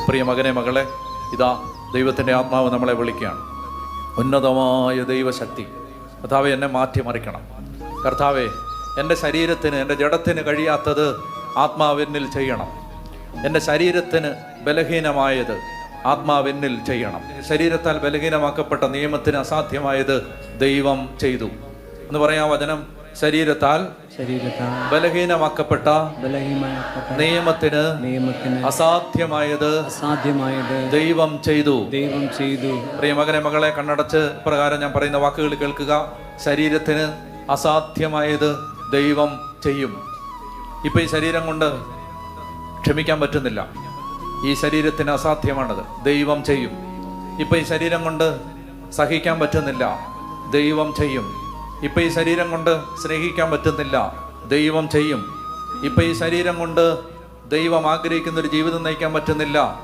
പ്രിയ മകനെ, മകളെ, ഇതാ ദൈവത്തിൻ്റെ ആത്മാവ് നമ്മളെ വിളിക്കുകയാണ്. ഉന്നതമായ ദൈവശക്തി, കർത്താവെ എന്നെ മാറ്റിമറിക്കണം. കർത്താവെ, എൻ്റെ ശരീരത്തിന്, എൻ്റെ ജഡത്തിന് കഴിയാത്തത് ആത്മാവെന്നിൽ ചെയ്യണം. എൻ്റെ ശരീരത്തിന് ബലഹീനമായത് ആത്മാവെന്നിൽ ചെയ്യണം. ശരീരത്താൽ ബലഹീനമാക്കപ്പെട്ട നിയമത്തിന് അസാധ്യമായത് ദൈവം ചെയ്തു എന്ന് പറയാം വചനം. ശരീരത്താൽ ബലഹീനമാക്കപ്പെട്ട നിയമത്തിന് അസാധ്യമായത് ദൈവം ചെയ്തു. പ്രിയ മകനെ, മകളെ, കണ്ണടച്ച് പ്രകാരം ഞാൻ പറയുന്ന വാക്കുകൾ കേൾക്കുക. ശരീരത്തിന് അസാധ്യമായത് ദൈവം ചെയ്യും. ഇപ്പൊ ഈ ശരീരം കൊണ്ട് ക്ഷമിക്കാൻ പറ്റുന്നില്ല. ഈ ശരീരത്തിന് അസാധ്യമാണത്, ദൈവം ചെയ്യും. ഇപ്പൊ ഈ ശരീരം കൊണ്ട് സഹിക്കാൻ പറ്റുന്നില്ല, ദൈവം ചെയ്യും. ഇപ്പൊ ഈ ശരീരം കൊണ്ട് സ്നേഹിക്കാൻ പറ്റുന്നില്ല, ദൈവം ചെയ്യും. ഇപ്പൊ ഈ ശരീരം കൊണ്ട് ദൈവം ആഗ്രഹിക്കുന്ന ഒരു ജീവിതം നയിക്കാൻ പറ്റുന്നില്ല,